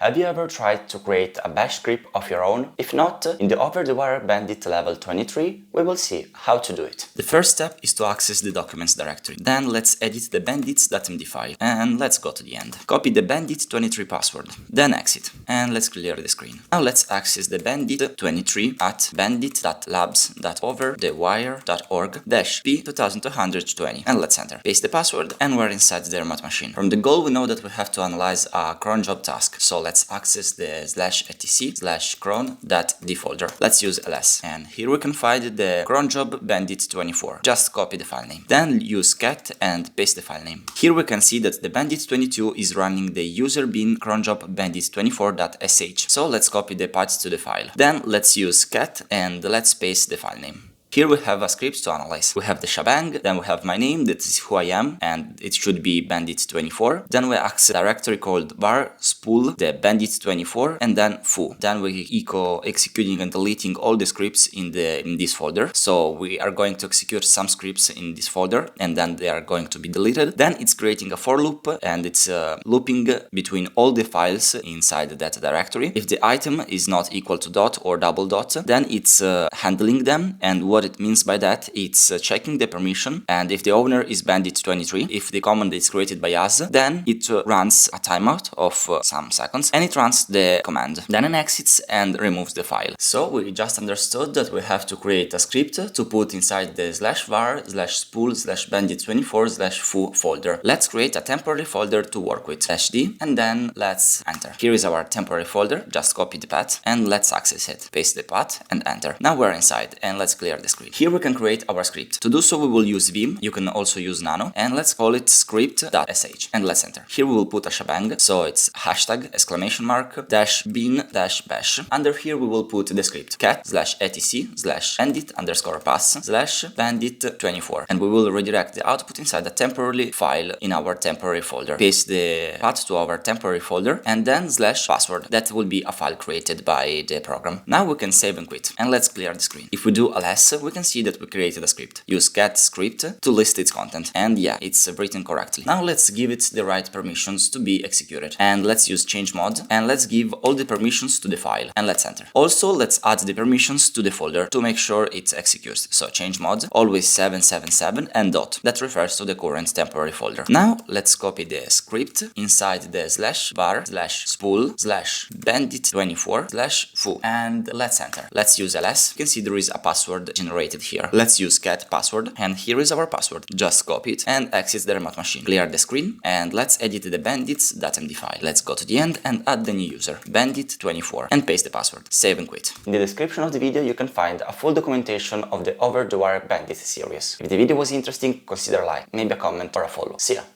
Have you ever tried to create a bash script of your own? If not, in the over-the-wire Bandit level 23, we will see how to do it. The first step is to access the documents directory. Then let's edit the bandits.md file and let's go to the end. Copy the bandit23 password, then exit, and let's clear the screen. Now let's access the bandit23 at bandit.labs.over-the-wire.org-p2220 and let's enter. Paste the password and we're inside the remote machine. From the goal we know that we have to analyze a cron job task, so let's access the /etc/cron.d folder. Let's use ls, and here we can find the cron job bandit24. Just copy the file name. Then use cat and paste the file name. Here we can see that the bandit22 is running the user bin cron job bandit24.sh. So let's copy the path to the file. Then let's use cat and let's paste the file name. Here we have a script to analyze. We have the shebang, then we have my name, that is who I am, and it should be bandit24. Then we access a directory called var spool the bandit24 and then foo. Then we echo executing and deleting all the scripts in this folder. So we are going to execute some scripts in this folder and then they are going to be deleted. Then it's creating a for loop and it's looping between all the files inside that directory. If the item is not equal to dot or double dot, then it's handling them, and what it means by that, it's checking the permission, and if the owner is bandit23, if the command is created by us, then it runs a timeout of some seconds and it runs the command. Then it exits and removes the file. So we just understood that we have to create a script to put inside the /var/spool/bandit24/foo folder. Let's create a temporary folder to work with, /d, and then let's enter. Here is our temporary folder, just copy the path and let's access it. Paste the path and enter. Now we're inside and let's clear the screen. Here we can create our script. To do so we will use vim, you can also use nano, and let's call it script.sh and let's enter. Here we will put a shebang, so it's hashtag !bin-bash. Under here we will put the script cat/etc/bandit_pass/bandit24, and we will redirect the output inside a temporary file in our temporary folder. Paste the path to our temporary folder and then /password. That will be a file created by the program. Now we can save and quit and let's clear the screen. If we do ls, we can see that we created a script. Use cat script to list its content, and yeah, it's written correctly. Now let's give it the right permissions to be executed, and let's use change mod and let's give all the permissions to the file and let's enter. Also let's add the permissions to the folder to make sure it executes. So change mod, always 777 and dot, that refers to the current temporary folder. Now let's copy the script inside the /var/spool/bandit24/foo and let's enter. Let's use ls. You can see there is a password generated here. Let's use cat password, and here is our password. Just copy it and exit the remote machine. Clear the screen and let's edit the bandits.md file. Let's go to the end and add the new user, bandit24, and paste the password. Save and quit. In the description of the video you can find a full documentation of the over-the-wire bandit series. If the video was interesting, consider a like, maybe a comment or a follow. See ya!